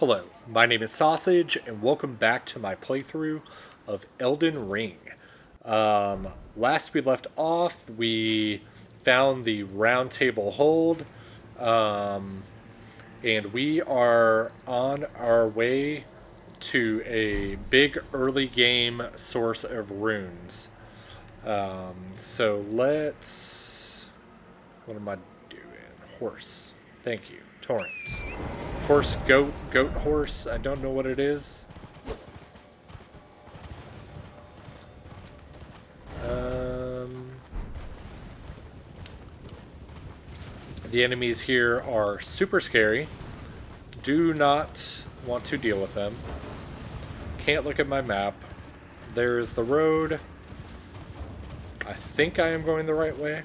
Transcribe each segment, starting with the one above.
Hello, my name is Sausage, and welcome back to my playthrough of Elden Ring. Last we left off, we found the round table hold, um, and we are on our way to a big early game source of runes. So let's... What am I doing? Horse. Thank you. Torrent. Horse, goat, horse. I don't know what it is. The enemies here are super scary. Do not want to deal with them. Can't look at my map. There is the road. I think I am going the right way.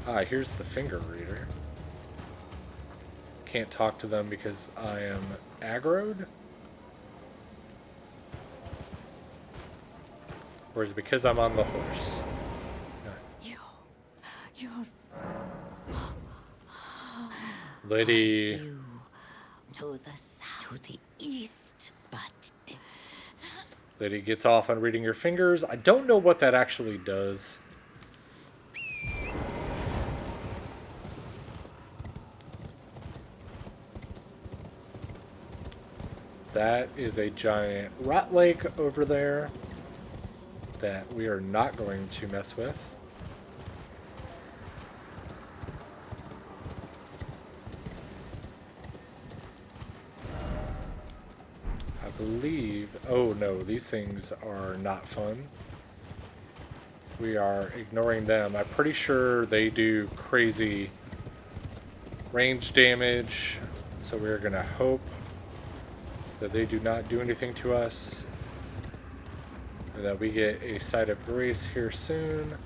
Ah, here's the finger reader. Can't talk to them because I am aggroed? Or is it because I'm on the horse? You're Lady... you to the south, to the east, but Lady gets off on reading your fingers. I don't know what that actually does. That is a giant rat lake over there that we are not going to mess with. I believe... Oh no, these things are not fun. We are ignoring them. I'm pretty sure they do crazy range damage, so we're going to hope that they do not do anything to us, and that we get a sight of grace here soon,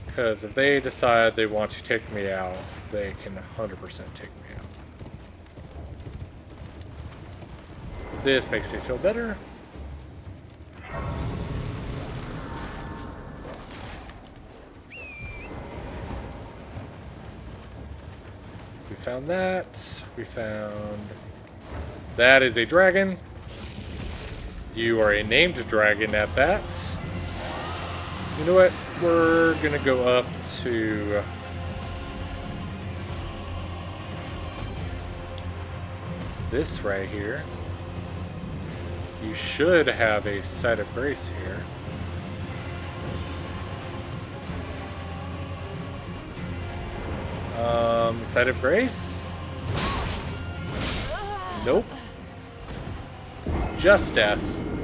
because if they decide they want to take me out, they can 100% take me out. This makes me feel better. We found that. We found... That is a dragon. You are a named dragon at that. You know what? We're gonna go up to... this right here. You should have a sight of grace here. Sight of grace? Nope. Just death.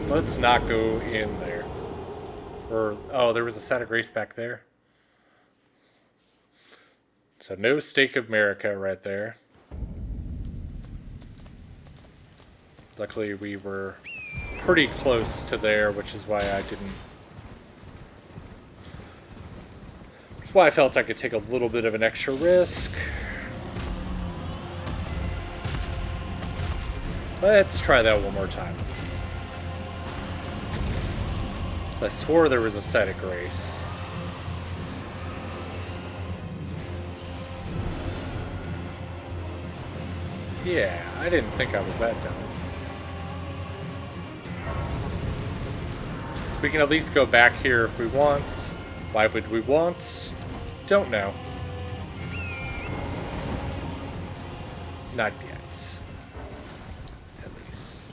Let's not go in there. Or, oh, there was a sight of grace back there. So no Stake of America right there. Luckily we were pretty close to there, which is why I didn't... That's why I felt I could take a little bit of an extra risk. Let's try that one more time. I swore there was a sight of grace. Yeah, I didn't think I was that dumb. We can at least go back here if we want. Why would we want? Don't know. Not yet. At least.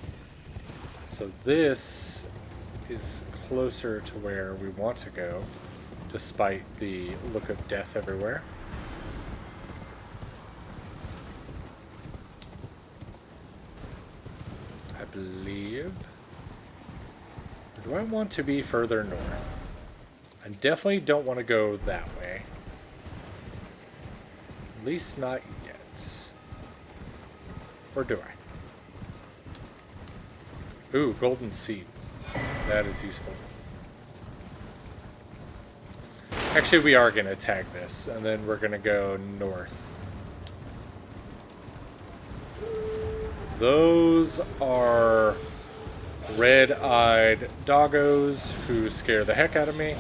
So this is closer to where we want to go, despite the look of death everywhere. I believe. Or do I want to be further north? I definitely don't want to go that way. At least not yet. Or do I? Ooh, golden seed. That is useful. Actually, we are going to tag this, and then we're going to go north. Those are red-eyed doggos who scare the heck out of me.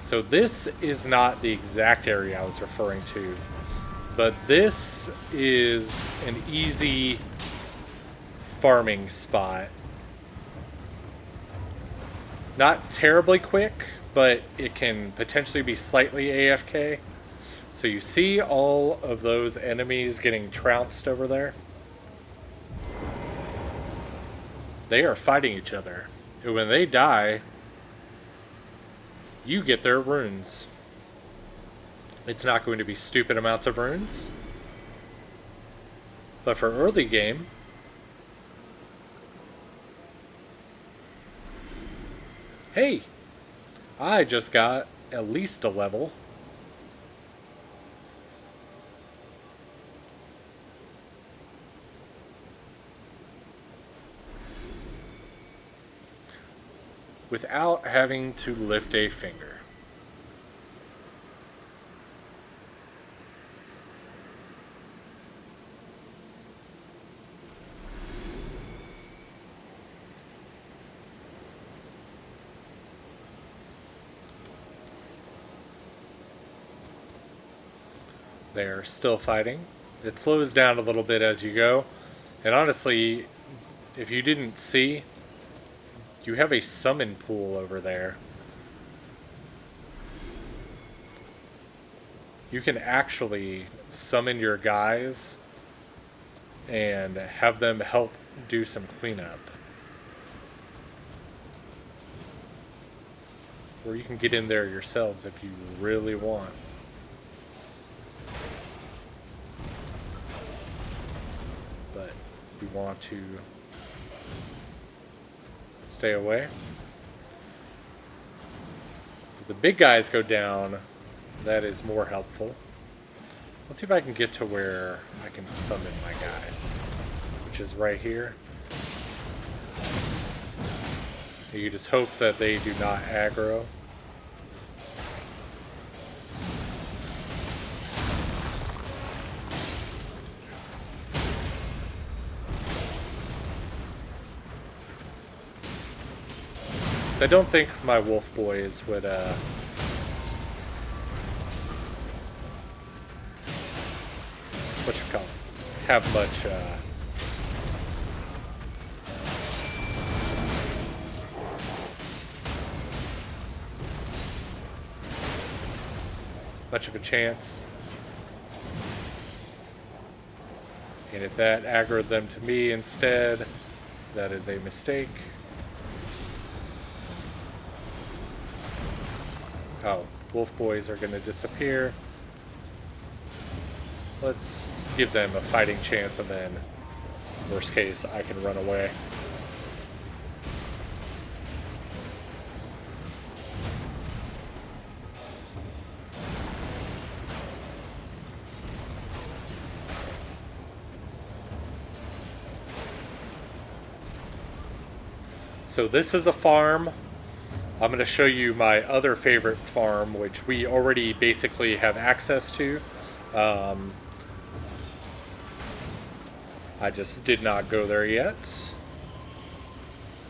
So this is not the exact area I was referring to, but this is an easy farming spot. Not terribly quick, but it can potentially be slightly AFK. So you see all of those enemies getting trounced over there? They are fighting each other. And when they die, you get their runes. It's not going to be stupid amounts of runes. But for early game, hey, I just got at least a level. Without having to lift a finger. They're still fighting. It slows down a little bit as you go. And honestly, if you didn't see, you have a summon pool over there. You can actually summon your guys and have them help do some cleanup. Or you can get in there yourselves if you really want. But we want to stay away. If the big guys go down, that is more helpful. Let's see if I can get to where I can summon my guys, which is right here. You just hope that they do not aggro. I don't think my wolf boys would have much of a chance. And if that aggroed them to me instead, that is a mistake. Oh, wolf boys are going to disappear. Let's give them a fighting chance, and then, worst case, I can run away. So this is a farm. I'm going to show you my other favorite farm, which we already basically have access to. I just did not go there yet.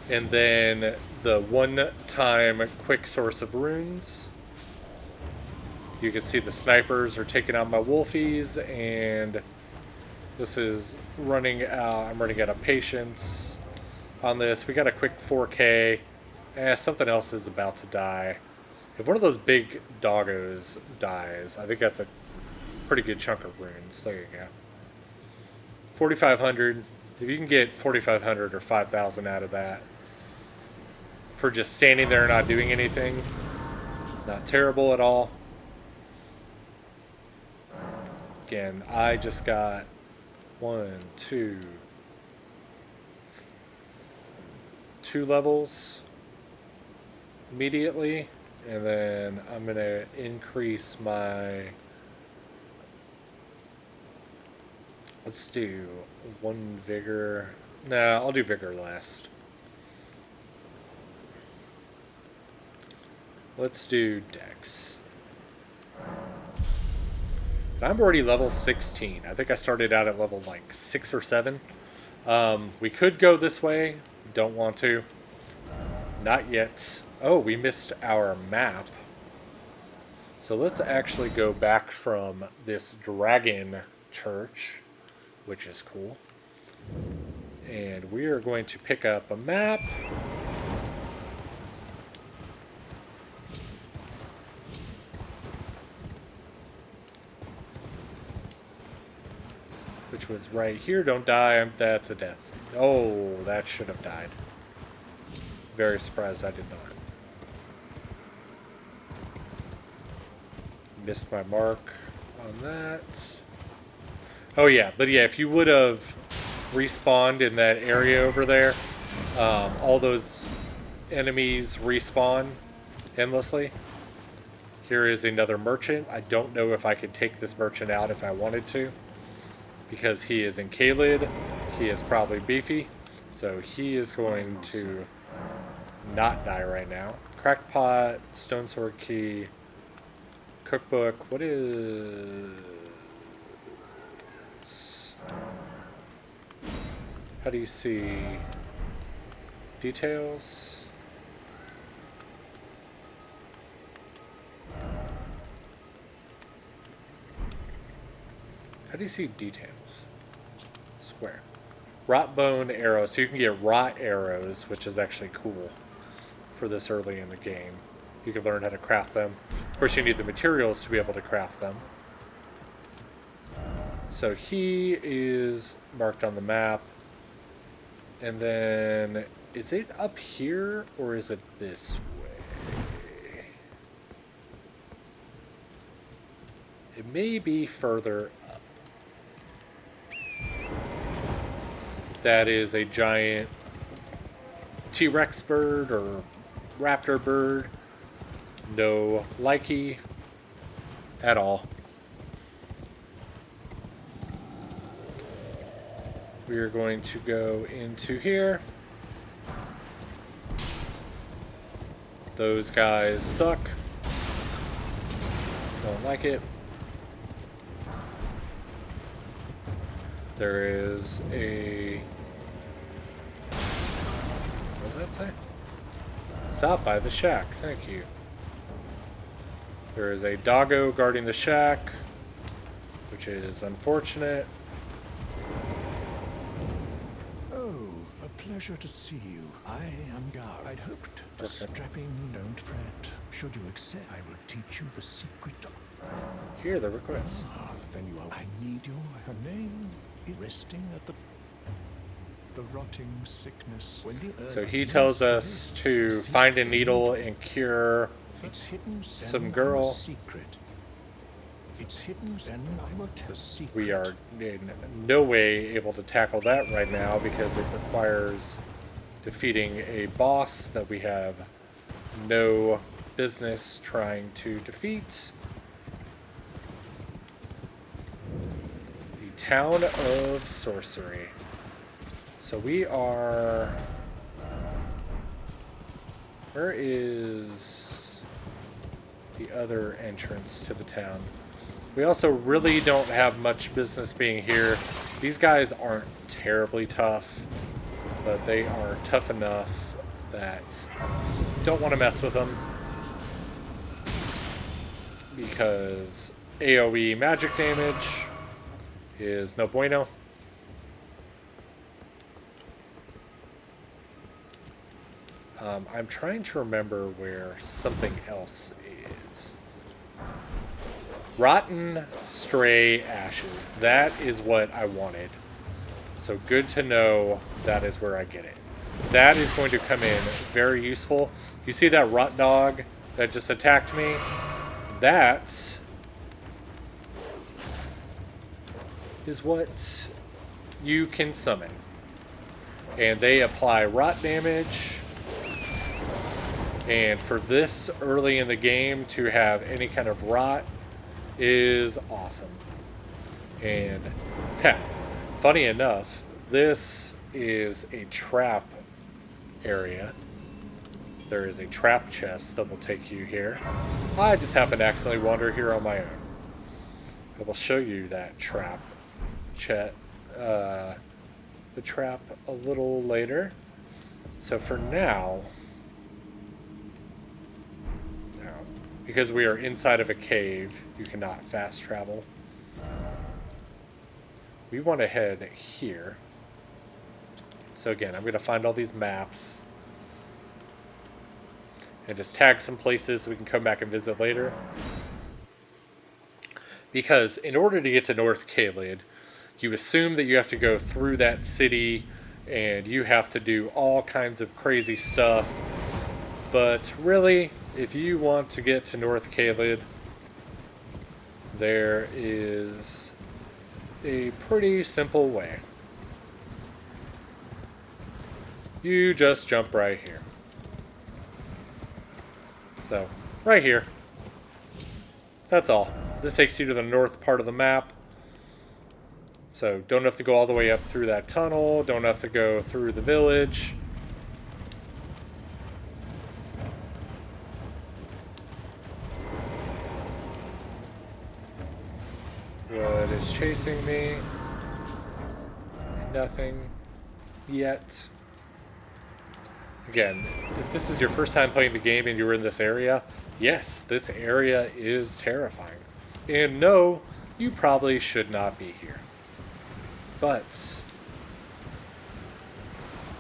And then the one-time quick source of runes. You can see the snipers are taking out my wolfies, and this is running out. I'm running out of patience on this. We got a quick 4K. Something else is about to die. If one of those big doggos dies, I think that's a pretty good chunk of runes. There you go. 4,500. If you can get 4,500 or 5,000 out of that for just standing there and not doing anything, not terrible at all. Again, I just got 2 levels immediately, and then I'm going to increase my... Let's do 1 vigor. Nah, I'll do vigor last. Let's do dex. I'm already level 16. I think I started out at level like 6 or 7. We could go this way. Don't want to. Not yet. Oh, we missed our map. So let's actually go back from this dragon church, which is cool. And we are going to pick up a map. Which was right here. Don't die. That's a death. Oh, that should have died. Very surprised I did not. Missed my mark on that. Oh yeah, but yeah, if you would have respawned in that area over there, all those enemies respawn endlessly. Here is another merchant. I don't know if I could take this merchant out if I wanted to, because he is in Kaled. He is probably beefy, so he is going to not die right now. Crackpot, stone sword key, cookbook. What is? How do you see details? How do you see details? Square. Rot bone arrows. So you can get rot arrows, which is actually cool for this early in the game. You can learn how to craft them. Of course, you need the materials to be able to craft them. So he is marked on the map. And then, is it up here or is it this way? It may be further up. That is a giant T-Rex bird or raptor bird. No likey at all. We are going to go into here. Those guys suck. Don't like it. There is a... What does that say? Stop by the shack. Thank you. There is a doggo guarding the shack, which is unfortunate. Pleasure to see you. I am Gar. I'd hoped. Okay. Strapping, don't fret. Should you accept, I will teach you the secret. Here, the request. Then you are. I need your. Her name is resting at the rotting sickness. When the So he tells us to find a needle and cure it's hidden, some girl. Secret. It's hidden, then I will tell the secret. We are in no way able to tackle that right now because it requires defeating a boss that we have no business trying to defeat. The Town of Sorcery. So we are... Where is the other entrance to the town? We also really don't have much business being here. These guys aren't terribly tough, but they are tough enough that don't want to mess with them because AoE magic damage is no bueno. I'm trying to remember where something else is. Rotten stray ashes. That is what I wanted. So good to know that is where I get it. That is going to come in very useful. You see that rot dog that just attacked me? That is what you can summon. And they apply rot damage. And for this early in the game to have any kind of rot is awesome. And funny enough, this is a trap area. There is a trap chest that will take you here. I just happened to accidentally wander here on my own. I will show you that trap the trap a little later. So for now, Because we are inside of a cave, you cannot fast travel. We want to head here. So again, I'm going to find all these maps and just tag some places so we can come back and visit later. Because in order to get to North Caelid, you assume that you have to go through that city and you have to do all kinds of crazy stuff. But really, if you want to get to North Caelid, there is a pretty simple way. You just jump right here. So, right here. That's all. This takes you to the north part of the map. So, don't have to go all the way up through that tunnel. Don't have to go through the village. What is chasing me? Nothing yet. Again, if this is your first time playing the game and you're in this area, yes, this area is terrifying. And no, you probably should not be here. But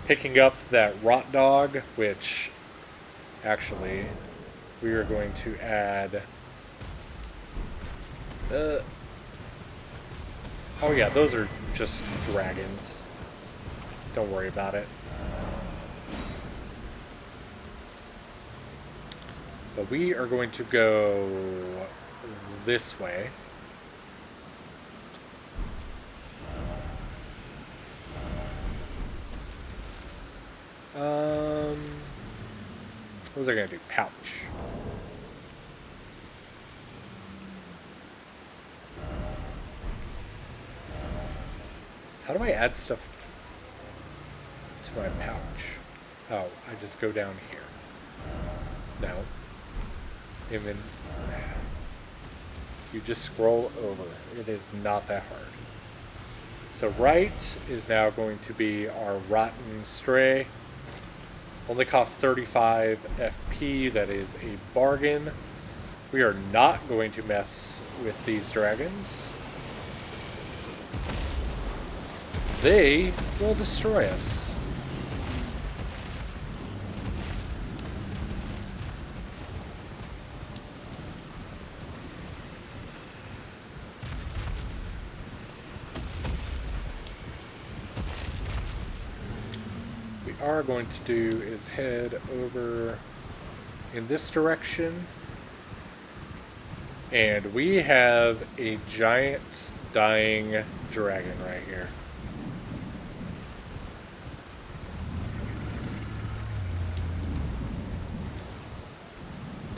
picking up that rot dog, which actually we are going to add... oh yeah, those are just dragons. Don't worry about it. But we are going to go this way. What was I going to do? Pouch. How do I add stuff to my pouch? Oh, I just go down here. No. And then you just scroll over. It is not that hard. So right is now going to be our Rotten Stray. Only costs 35 FP. That is a bargain. We are not going to mess with these dragons. They will destroy us. Are going to do is head over in this direction, and we have a giant dying dragon right here.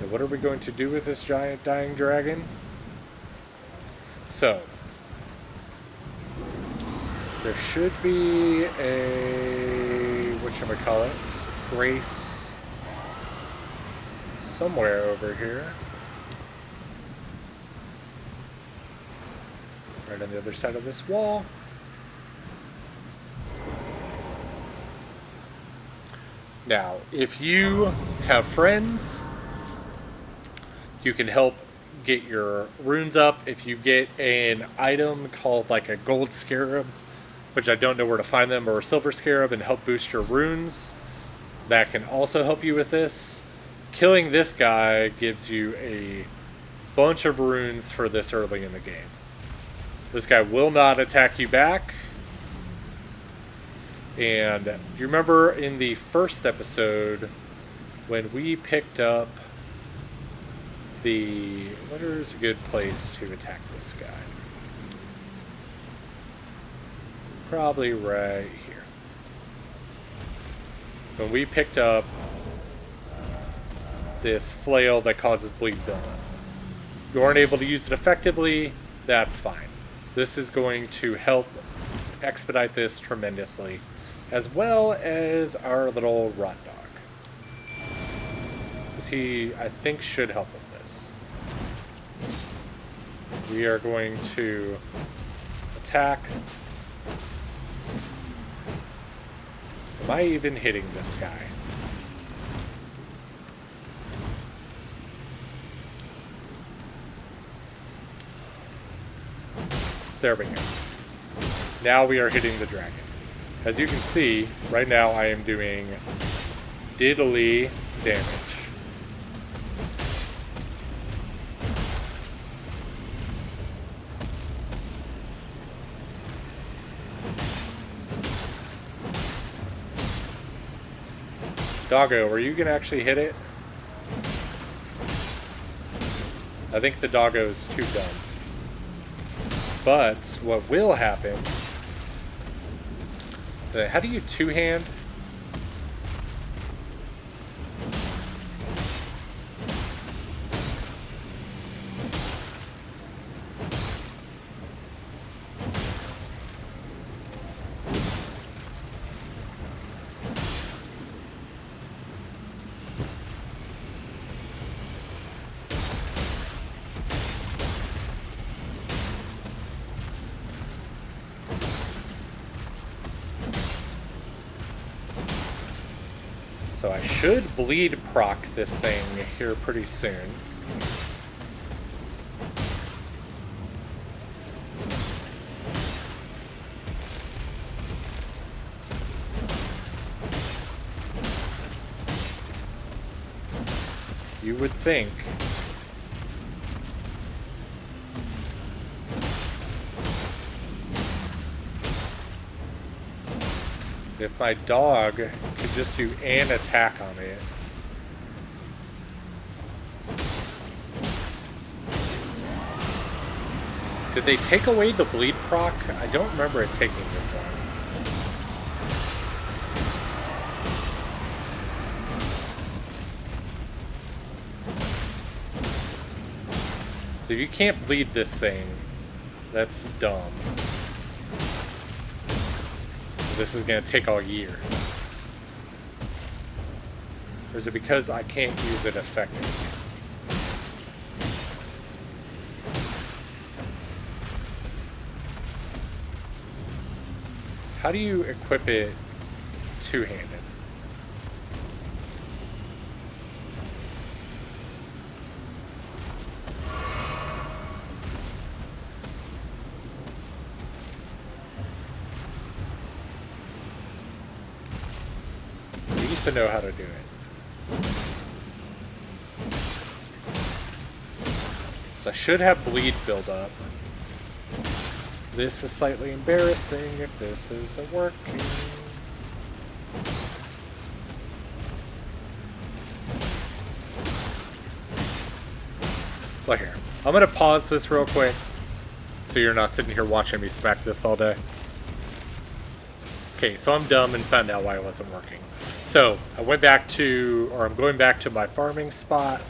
Now what are we going to do with this giant dying dragon? So there should be a whatchamacallit, Grace somewhere over here. Right on the other side of this wall. Now, if you have friends, you can help get your runes up. If you get an item called like a gold scarab, which I don't know where to find them, or a silver scarab, and help boost your runes, that can also help you with this. Killing this guy gives you a bunch of runes for this early in the game. This guy will not attack you back. And you remember in the first episode when we picked up the... Where's a good place to attack this guy? Probably right here. When we picked up this flail that causes bleed buildup, you aren't able to use it effectively, that's fine. This is going to help expedite this tremendously, as well as our little rot dog. Because he, I think, should help with this. We are going to attack. Am I even hitting this guy? There we go. Now we are hitting the dragon. As you can see, right now I am doing diddly damage. Doggo, are you gonna actually hit it? I think the doggo's too dumb. But what will happen... How do you two-hand? So I should bleed proc this thing here pretty soon. You would think. If my dog could just do an attack on it. Did they take away the bleed proc? I don't remember it taking this one. So if you can't bleed this thing, that's dumb. This is going to take all year. Or is it because I can't use it effectively? How do you equip it two-handed? To know how to do it. So I should have bleed build up. This is slightly embarrassing if this isn't working. Look here. I'm gonna pause this real quick so you're not sitting here watching me smack this all day. Okay, so I'm dumb and found out why it wasn't working. So I went back to, or I'm going back to my farming spot.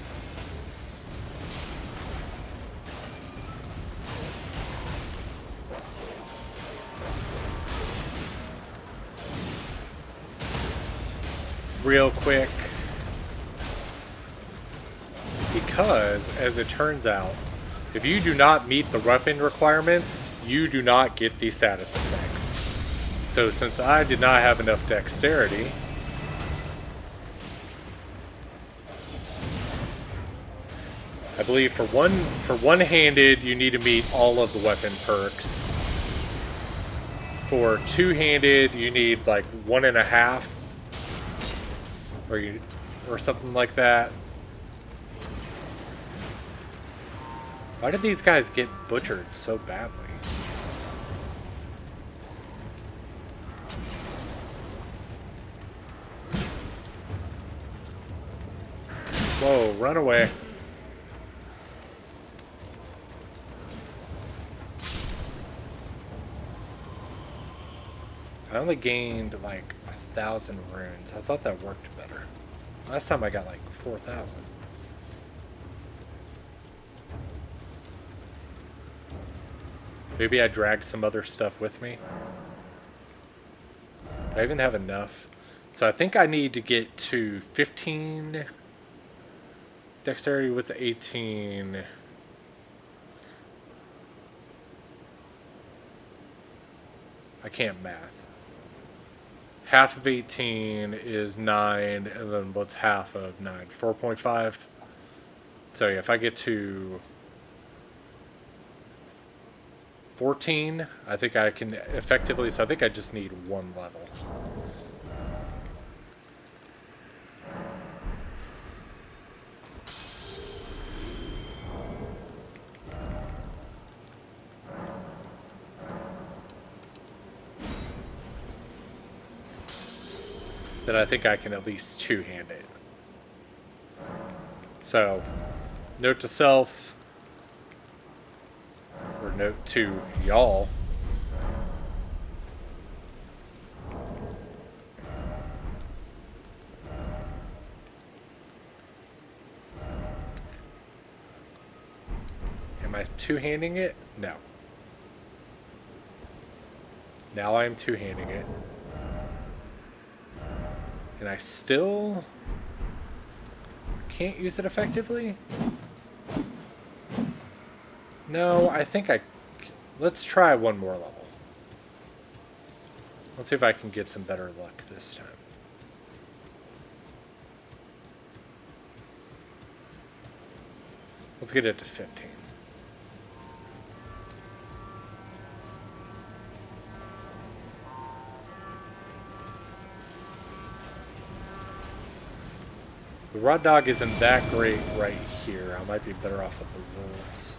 Real quick. Because, as it turns out, if you do not meet the weapon requirements, you do not get the status effects. So since I did not have enough dexterity, I believe for one-handed you need to meet all of the weapon perks. For two-handed you need like 1.5 or something like that. Why did these guys get butchered so badly? Whoa, run away. I only gained like 1,000 runes. I thought that worked better. Last time I got like 4,000. Maybe I dragged some other stuff with me. I even have enough. So I think I need to get to 15. Dexterity was 18. I can't math. Half of 18 is 9, and then what's half of 9? 4.5? So yeah, if I get to 14. I think I can effectively, so I think I just need one level. Then I think I can at least two-hand it. So, note to self, or note to y'all. Am I two-handing it? No. Now I am two-handing it. And I still can't use it effectively? No, I think I... Let's try one more level. Let's see if I can get some better luck this time. Let's get it to 15. The Rod Dog isn't that great right here. I might be better off with the wolves.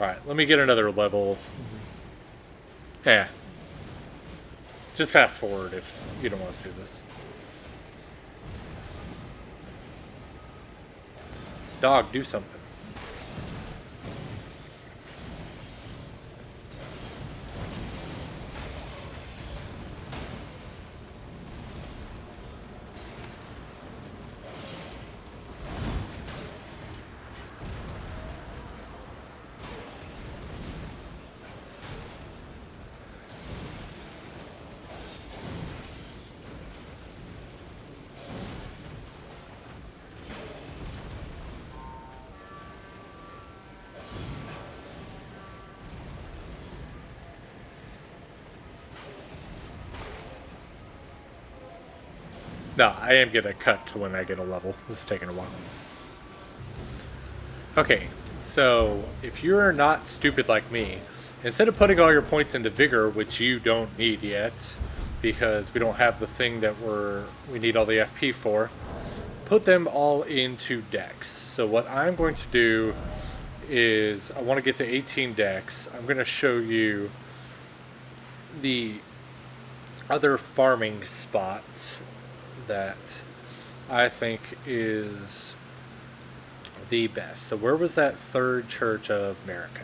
Alright, let me get another level. Yeah. Just fast forward if you don't want to see this. Dog, do something. No, I am going to cut to when I get a level. This is taking a while. Okay, so if you're not stupid like me, instead of putting all your points into Vigor, which you don't need yet, because we don't have the thing that we need all the FP for, put them all into Dex. So what I'm going to do is, I want to get to 18 Dex. I'm going to show you the other farming spots that I think is the best. So where was that third church of America?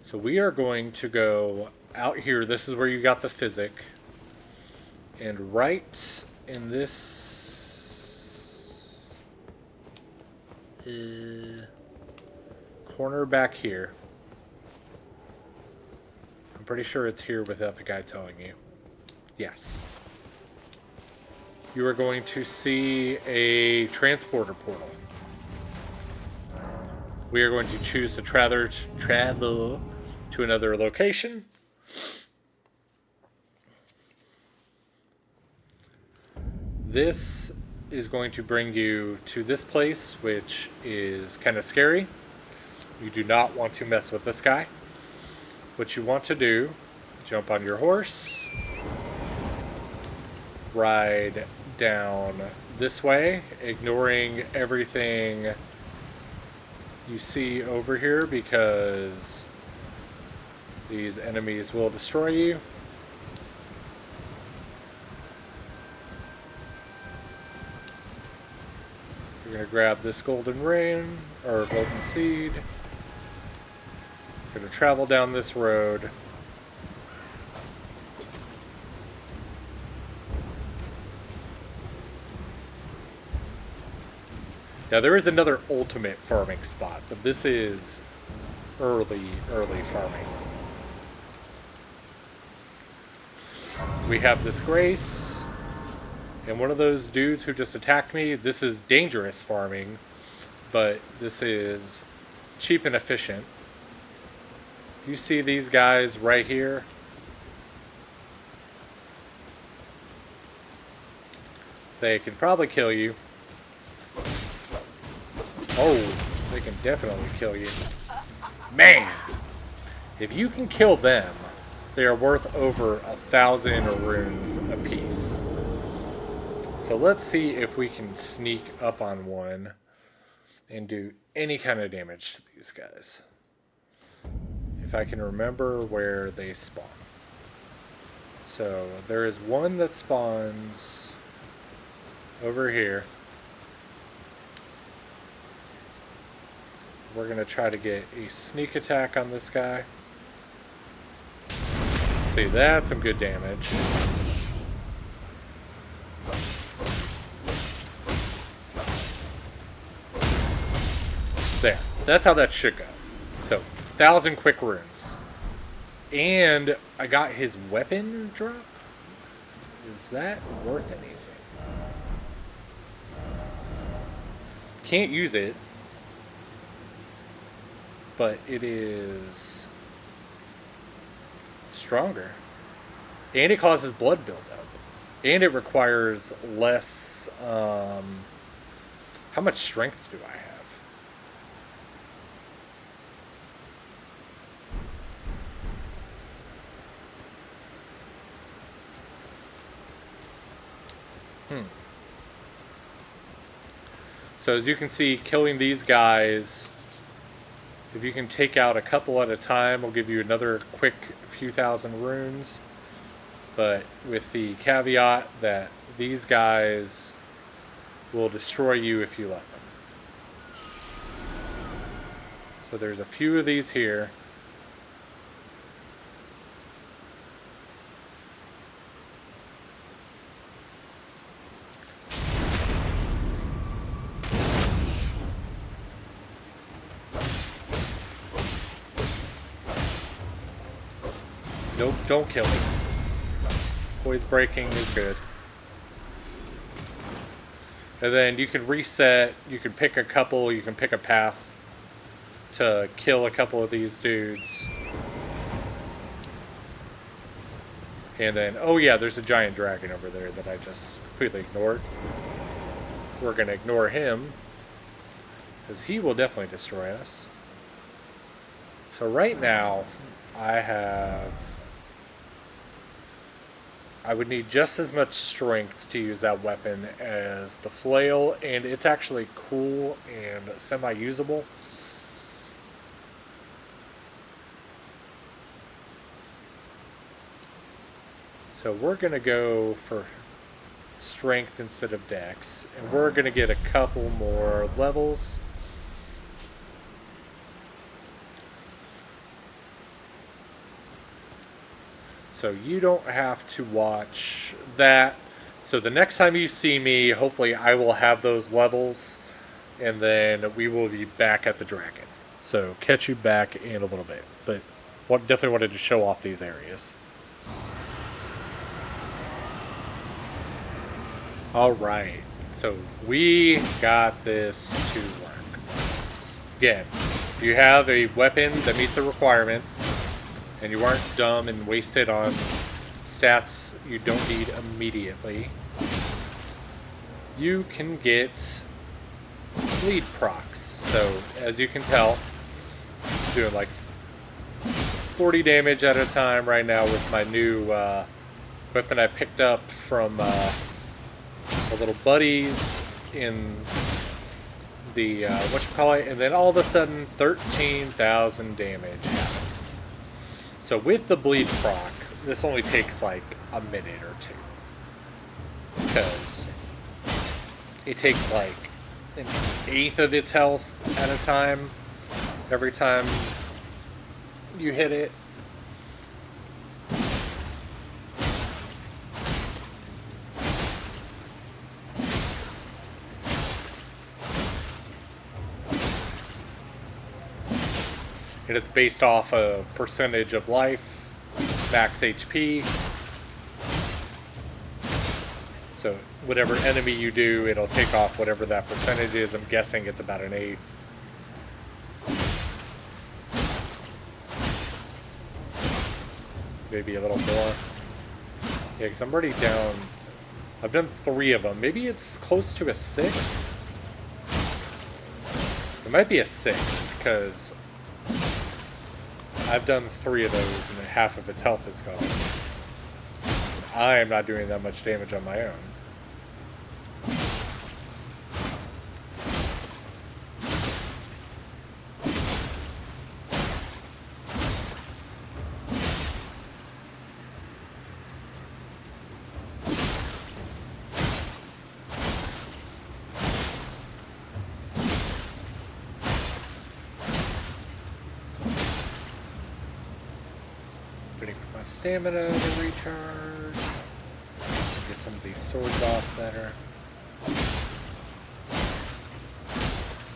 So we are going to go out here. This is where you got the physic. And right in this corner back here, I'm pretty sure it's here without the guy telling you. Yes. You are going to see a transporter portal. We are going to choose to travel to another location. This is going to bring you to this place, which is kind of scary. You do not want to mess with this guy. What you want to do, jump on your horse, ride down this way, ignoring everything you see over here because these enemies will destroy you. You're going to grab this golden rain, or golden seed. You're going to travel down this road. Now there is another ultimate farming spot, but this is early farming. We have this Grace, and one of those dudes who just attacked me. This is dangerous farming, but this is cheap and efficient. You see these guys right here? They can probably kill you. Oh, they can definitely kill you. Man! If you can kill them, they are worth over 1,000 runes apiece. So let's see if we can sneak up on one and do any kind of damage to these guys. If I can remember where they spawn. So there is one that spawns over here. We're going to try to get a sneak attack on this guy. See, that's some good damage. There. That's how that should go. So, 1,000 quick runes. And I got his weapon drop? Is that worth anything? Can't use it. But it is stronger. And it causes blood buildup. And it requires less... how much strength do I have? So as you can see, killing these guys, if you can take out a couple at a time, will give you another quick few thousand runes. But with the caveat that these guys will destroy you if you let them. So there's a few of these here. Nope, don't kill me. Poise breaking is good. And then you can reset, you can pick a couple, you can pick a path to kill a couple of these dudes. And then, oh yeah, there's a giant dragon over there that I just completely ignored. We're going to ignore him, because he will definitely destroy us. So right now, I would need just as much strength to use that weapon as the flail, and it's actually cool and semi-usable. So we're going to go for strength instead of dex, and we're going to get a couple more levels. So you don't have to watch that. So the next time you see me, hopefully I will have those levels, and then we will be back at the dragon. So catch you back in a little bit. But definitely wanted to show off these areas. Alright, so we got this to work. Again, if you have a weapon that meets the requirements, and you aren't dumb and wasted on stats you don't need immediately, you can get bleed procs. So, as you can tell, I'm doing like 40 damage at a time right now with my new weapon I picked up from my little buddies in the, and then all of a sudden 13,000 damage happens. So with the bleed proc, this only takes like a minute or two. Because it takes like an eighth of its health at a time every time you hit it. And it's based off a percentage of life, max HP. So whatever enemy you do, it'll take off whatever that percentage is. I'm guessing it's about an eighth. Maybe a little more. Yeah, because I'm already down I've done 3 of them. Maybe it's close to a 6th. It might be a 6th, because I've done 3 of those and half of its health is gone. I am not doing that much damage on my own. Waiting for my stamina to recharge. Get some of these swords off better.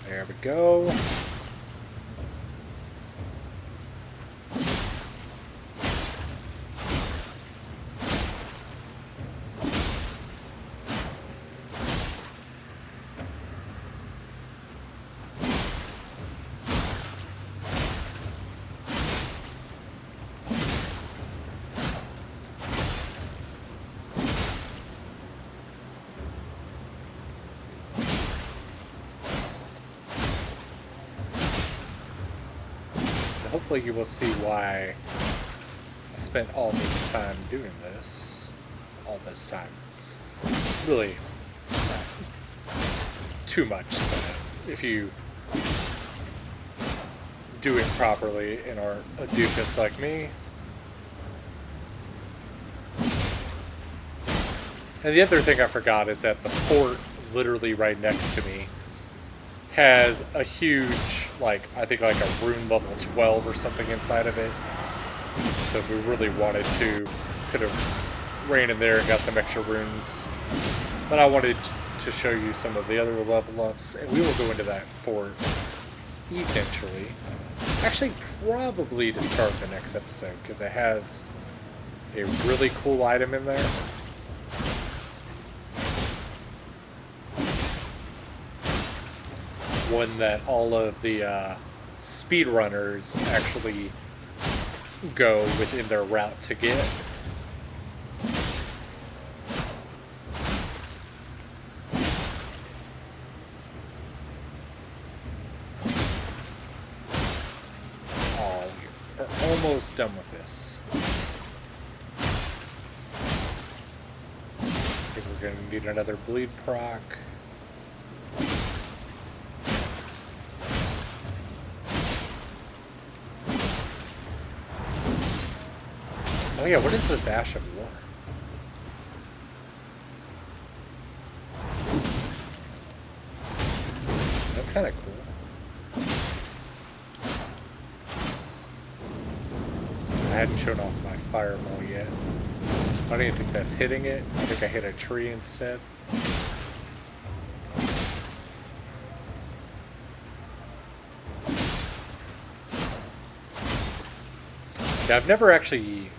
There we go. Hopefully you will see why I spent all this time doing this. All this time. Really not too much. So if you do it properly and are a doofus like me. And the other thing I forgot is that the fort literally right next to me has a huge, like, I think like a rune level 12 or something inside of it. So if we really wanted to, could have ran in there and got some extra runes. But I wanted to show you some of the other level ups, and we will go into that fort eventually. Actually, probably to start the next episode, because it has a really cool item in there. One that all of the speedrunners actually go within their route to get. Oh, we're almost done with this. I think we're going to need another bleed proc. Oh yeah, what is this Ash of War? That's kind of cool. I hadn't shown off my fireball yet. I don't even think that's hitting it. I think I hit a tree instead. Now, I've never actually used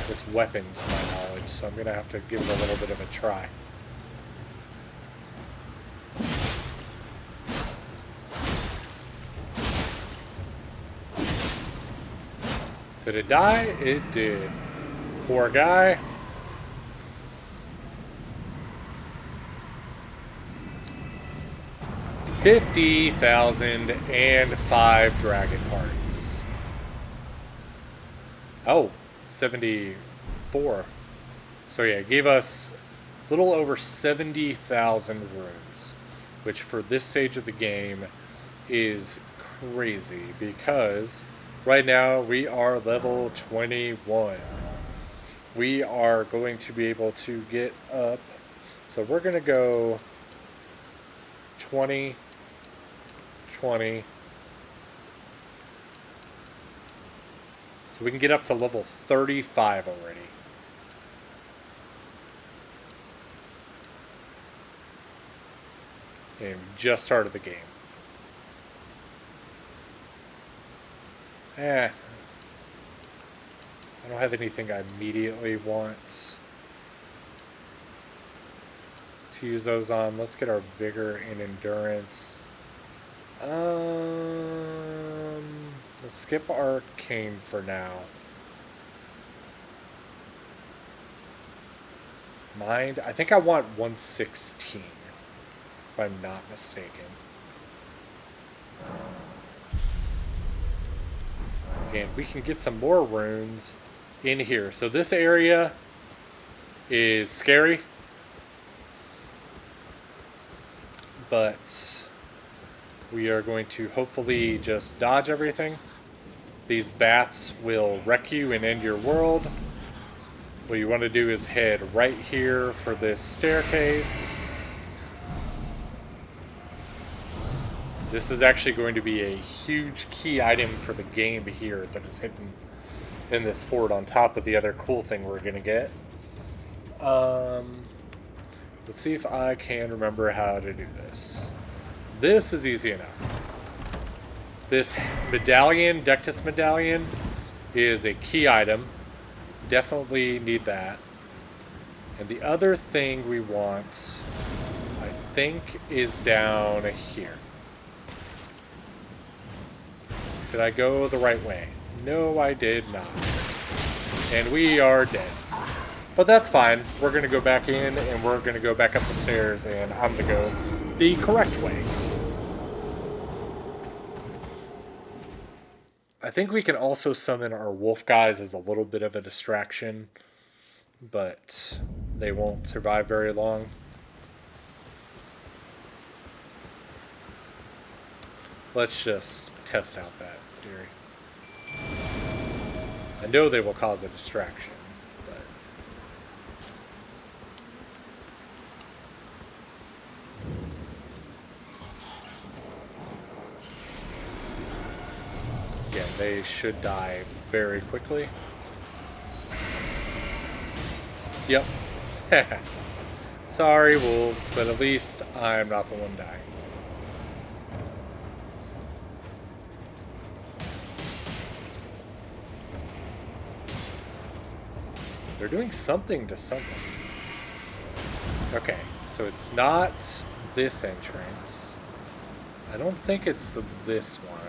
this weapon to my knowledge, so I'm going to have to give it a little bit of a try. Did it die? It did. Poor guy. $50,005 dragon hearts. Oh, 74. So yeah, it gave us a little over 70,000 runes, which for this stage of the game is crazy because right now we are level 21. We are going to be able to get up. So we're going to go 20, 20. So we can get up to level 35 already. And we just started the game. I don't have anything I immediately want to use those on. Let's get our vigor and endurance. Let's skip arcane for now. Mind. I think I want 116, if I'm not mistaken. And we can get some more runes in here. So this area is scary, but we are going to hopefully just dodge everything. These bats will wreck you and end your world. What you want to do is head right here for this staircase. This is actually going to be a huge key item for the game here that is hidden in this fort on top of the other cool thing we're going to get. Let's see if I can remember how to do this. This is easy enough. This medallion, Dectus medallion, is a key item. Definitely need that. And the other thing we want, I think, is down here. Did I go the right way? No, I did not. And we are dead. But that's fine. We're going to go back in, and we're going to go back up the stairs, and I'm going to go the correct way. I think we can also summon our wolf guys as a little bit of a distraction, but they won't survive very long. Let's just test out that theory. I know they will cause a distraction, but... yeah, they should die very quickly. Yep. Sorry, wolves, but at least I'm not the one dying. They're doing something to something. Okay, so it's not this entrance. I don't think it's this one.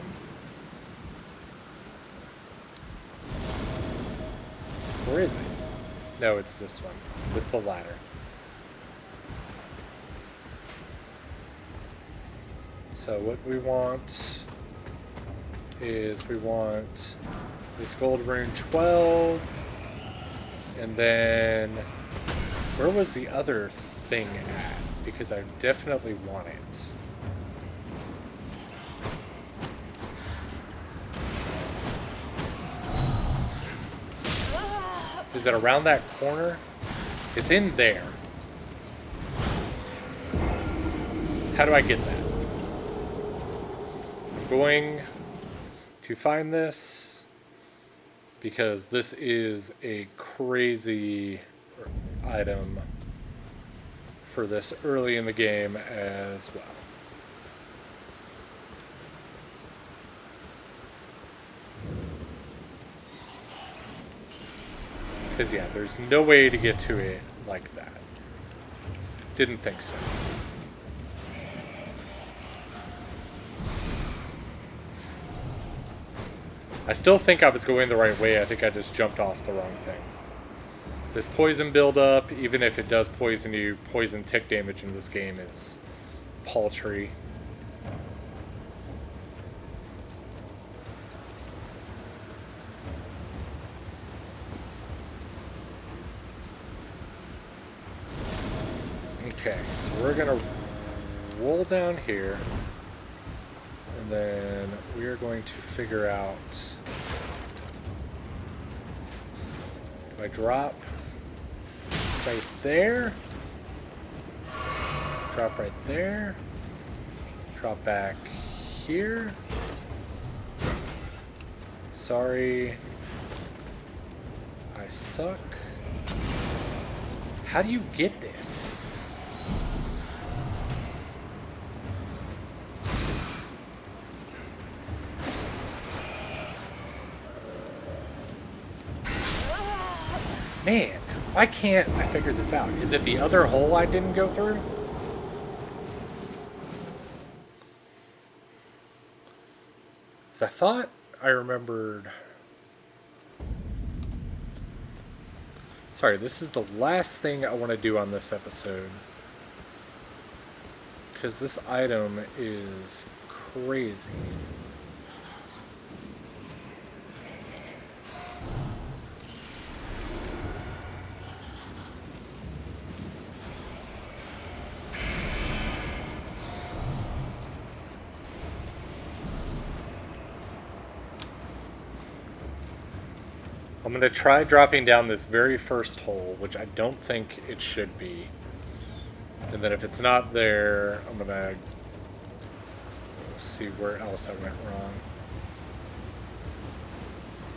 Where is it? No, it's this one, with the ladder. So what we want is we want this gold rune 12, and then where was the other thing at? Because I definitely want it. Is it around that corner? It's in there. How do I get that? I'm going to find this because this is a crazy item for this early in the game as well. Because, yeah, there's no way to get to it like that. Didn't think so. I still think I was going the right way. I think I just jumped off the wrong thing. This poison buildup, even if it does poison you, poison tick damage in this game is paltry. Okay, so we're going to roll down here, and then we are going to figure out, do I drop right there, drop right there, drop back here, sorry, I suck. How do you get this? Man, why can't I figure this out? Is it the other hole I didn't go through? So I thought I remembered. Sorry, this is the last thing I want to do on this episode. Because this item is crazy. I'm going to try dropping down this very first hole, which I don't think it should be. And then if it's not there, I'm going to see where else I went wrong.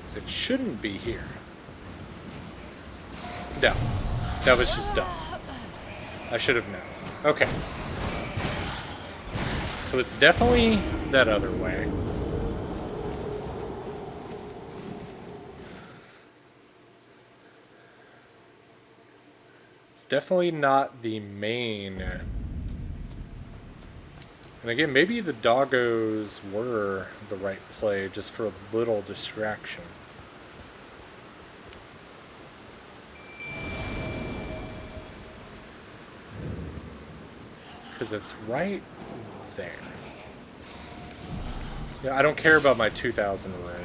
So it shouldn't be here. No, that was just dumb. I should have known. Okay. So it's definitely that other way. Definitely not the main. And again, maybe the doggos were the right play just for a little distraction. Because it's right there. Yeah, I don't care about my 2,000 runes.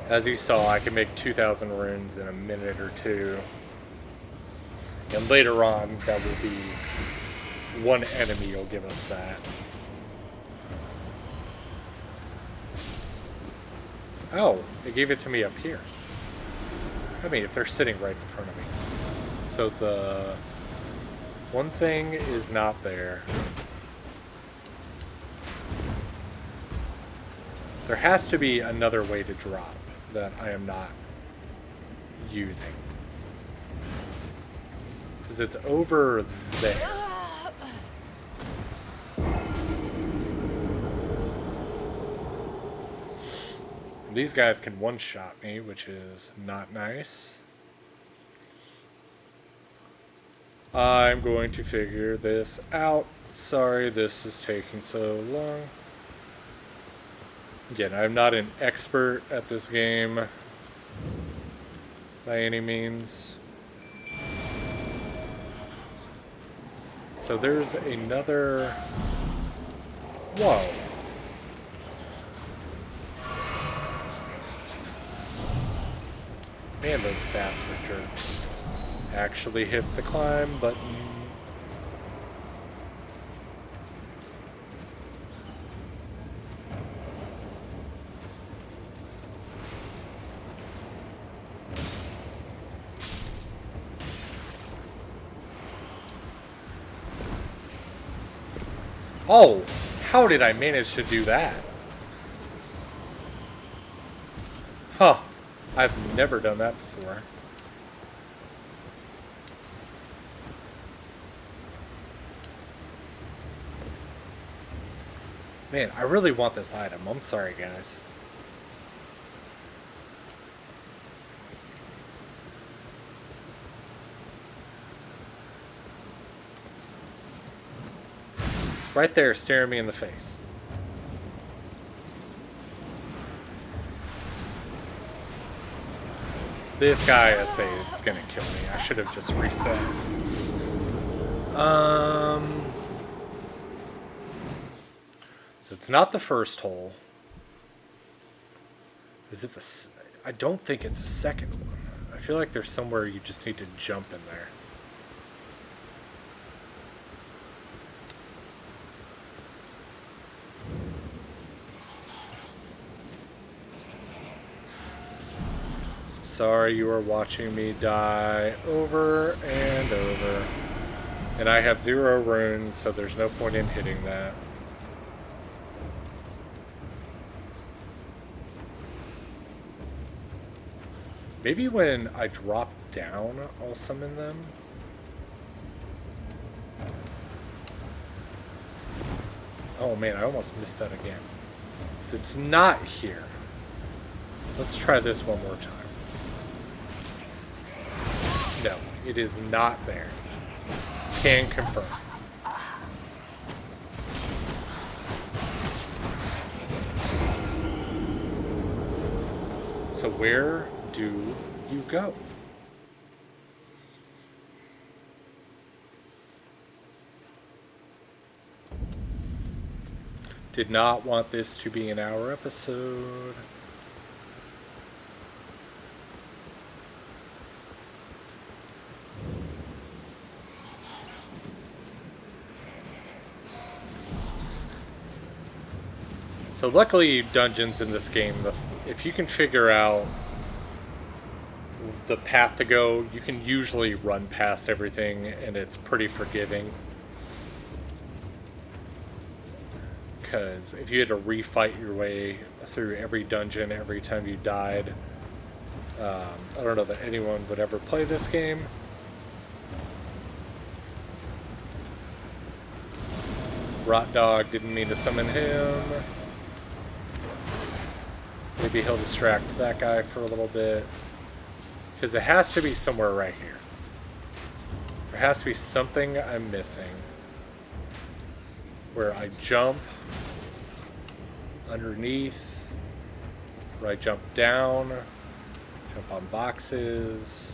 As you saw, I can make 2,000 runes in a minute or two. And later on, that will be one enemy will give us that. Oh, they gave it to me up here. I mean, if they're sitting right in front of me. So the one thing is not there. There has to be another way to drop that I am not using. Because it's over there. These guys can one-shot me, which is not nice. I'm going to figure this out. Sorry this is taking so long. Again, I'm not an expert at this game by any means. So there's another... Whoa. Man, those bats were jerks. Actually hit the climb button. Oh, how did I manage to do that? Huh, I've never done that before. Man, I really want this item. I'm sorry, guys. Right there, staring me in the face. This guy, I say, is gonna kill me. I should have just reset. So it's not the first hole. Is it the... I don't think it's the second one. I feel like there's somewhere you just need to jump in there. Sorry you are watching me die over and over. And I have 0 runes, so there's no point in hitting that. Maybe when I drop down, I'll summon them. Oh man, I almost missed that again. So it's not here. Let's try this one more time. No, it is not there. Can confirm. So where do you go? Did not want this to be an hour episode. So luckily, dungeons in this game, if you can figure out the path to go, you can usually run past everything, and it's pretty forgiving. Because if you had to refight your way through every dungeon every time you died, I don't know that anyone would ever play this game. Rot Dog didn't mean to summon him. Maybe he'll distract that guy for a little bit. Because it has to be somewhere right here. There has to be something I'm missing. Where I jump underneath. Where I jump down. Jump on boxes.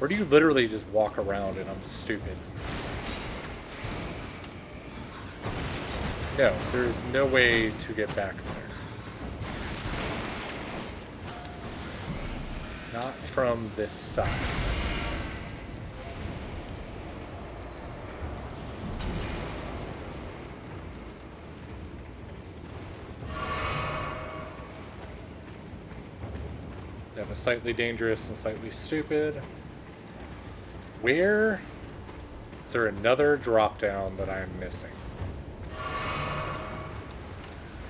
Or do you literally just walk around and I'm stupid? No, there's no way to get back there. Not from this side. Definitely slightly dangerous and slightly stupid. Where is there another drop down that I'm missing?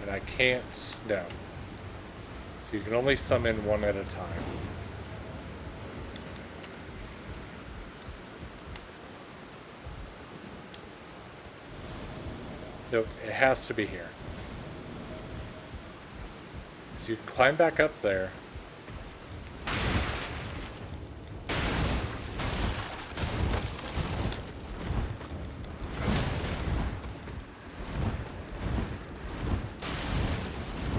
And I can't, no. So you can only summon one at a time. Nope, it has to be here. So you can climb back up there.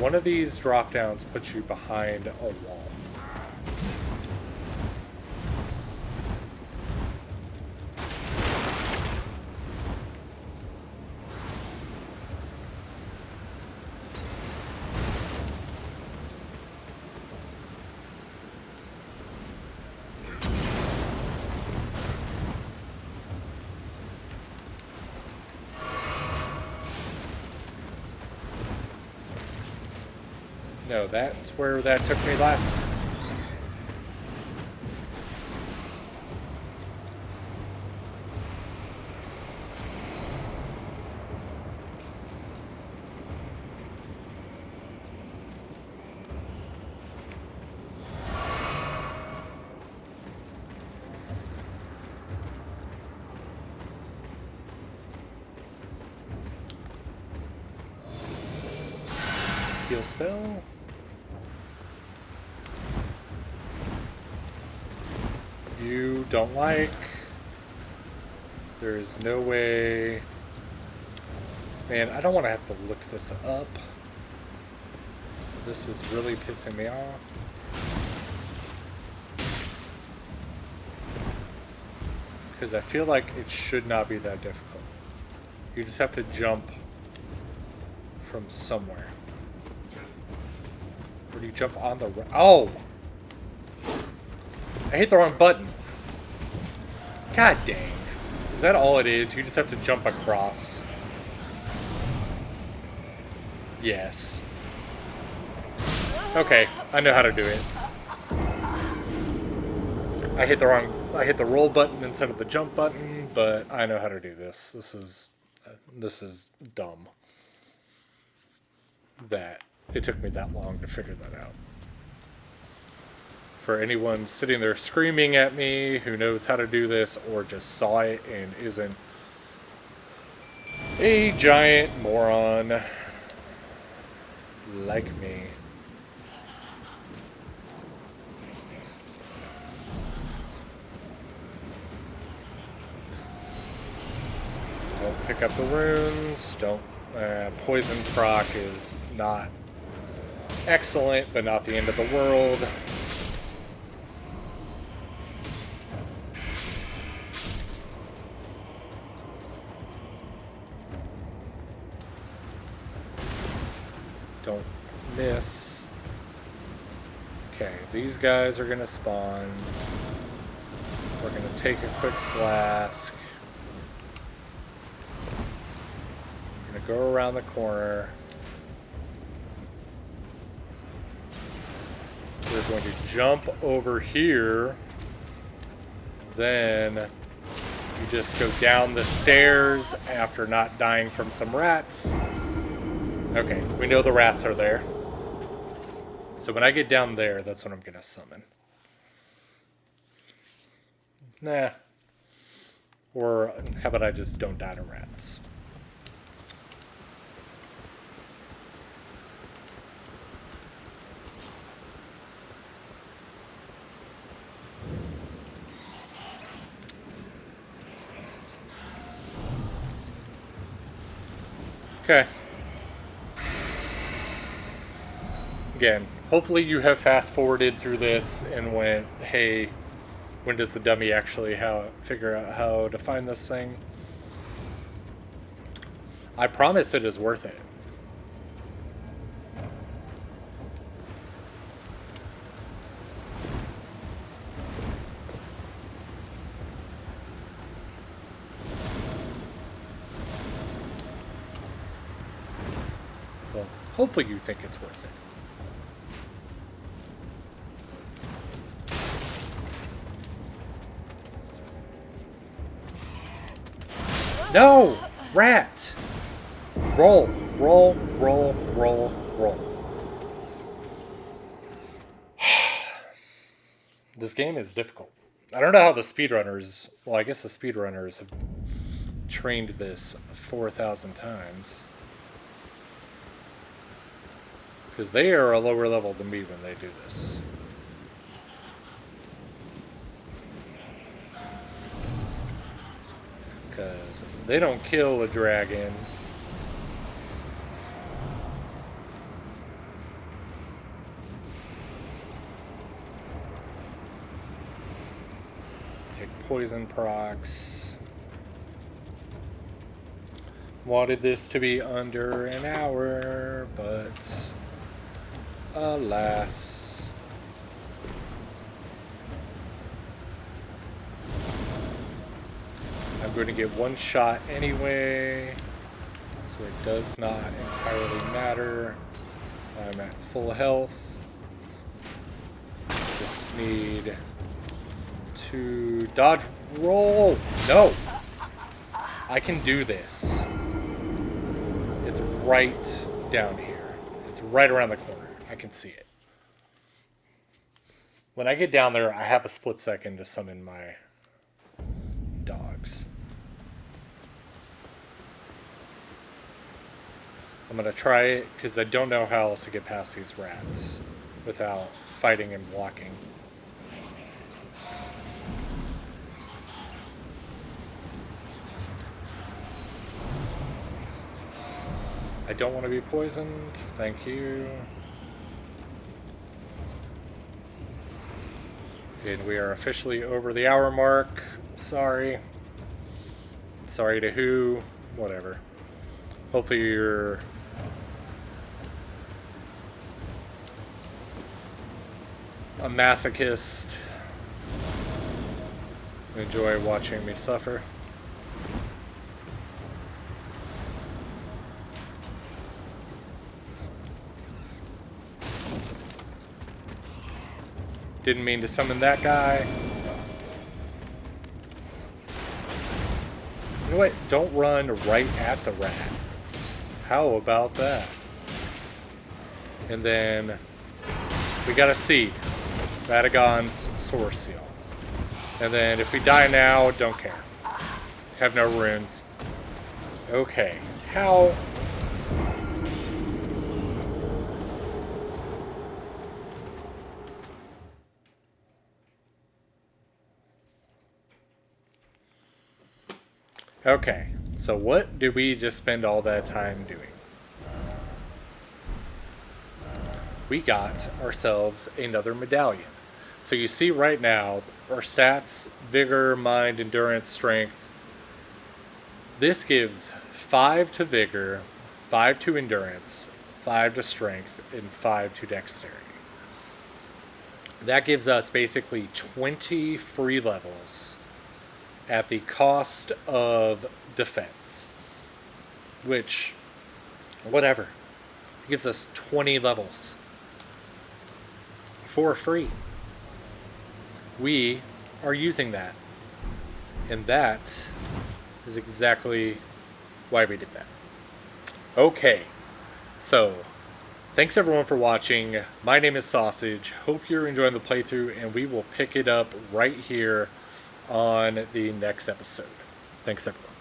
One of these drop downs puts you behind a wall. No, that's where that took me last. Heal spell. You don't like. There's no way. Man, I don't want to have to look this up. This is really pissing me off. Because I feel like it should not be that difficult. You just have to jump from somewhere. Or do you jump on the... Oh! I hit the wrong button. God dang. Is that all it is? You just have to jump across. Yes. Okay, I know how to do it. I hit the roll button instead of the jump button, but I know how to do this. This is dumb. That it took me that long to figure that out. For anyone sitting there screaming at me who knows how to do this or just saw it and isn't A giant moron like me. Don't pick up the runes. Don't. Poison proc is not excellent, but not the end of the world. Don't miss. Okay, these guys are gonna spawn. We're gonna take a quick flask. We're gonna go around the corner. We're going to jump over here. Then you just go down the stairs after not dying from some rats. Okay, we know the rats are there. So when I get down there, that's when I'm gonna summon. Nah. Or how about I just don't die to rats? Okay. Again, hopefully you have fast forwarded through this and went, hey, when does the dummy actually figure out how to find this thing? I promise it is worth it. Well, hopefully you think it's worth it. No! Rat! Roll, roll, roll, roll, roll. This game is difficult. I don't know how the speedrunners... Well, I guess the speedrunners have trained this 4,000 times. Because they are a lower level than me when they do this. Because they don't kill a dragon. Take poison procs. Wanted this to be under an hour, but alas. I'm going to get one shot anyway, so it does not entirely matter. I'm at full health. Just need to dodge roll. No! I can do this. It's right down here. It's right around the corner. I can see it. When I get down there, I have a split second to summon my dogs. I'm going to try it because I don't know how else to get past these rats without fighting and blocking. I don't want to be poisoned. Thank you. And we are officially over the hour mark. Sorry. Sorry to who. Whatever. Hopefully you're a masochist. Enjoy watching me suffer. Didn't mean to summon that guy. You know what? Don't run right at the rat. How about that? And then we got a seed. Vatigon's source seal. And then if we die now, don't care. Have no runes. Okay, how... Okay, so what did we just spend all that time doing? We got ourselves another medallion. So you see right now, our stats, vigor, mind, endurance, strength. This gives 5 to vigor, 5 to endurance, 5 to strength, and 5 to dexterity. That gives us basically 20 free levels at the cost of defense. Which, whatever. It gives us 20 levels for free. We are using that. And that is exactly why we did that. Okay, so thanks everyone for watching. My name is Sausage. Hope you're enjoying the playthrough, and we will pick it up right here on the next episode. Thanks everyone.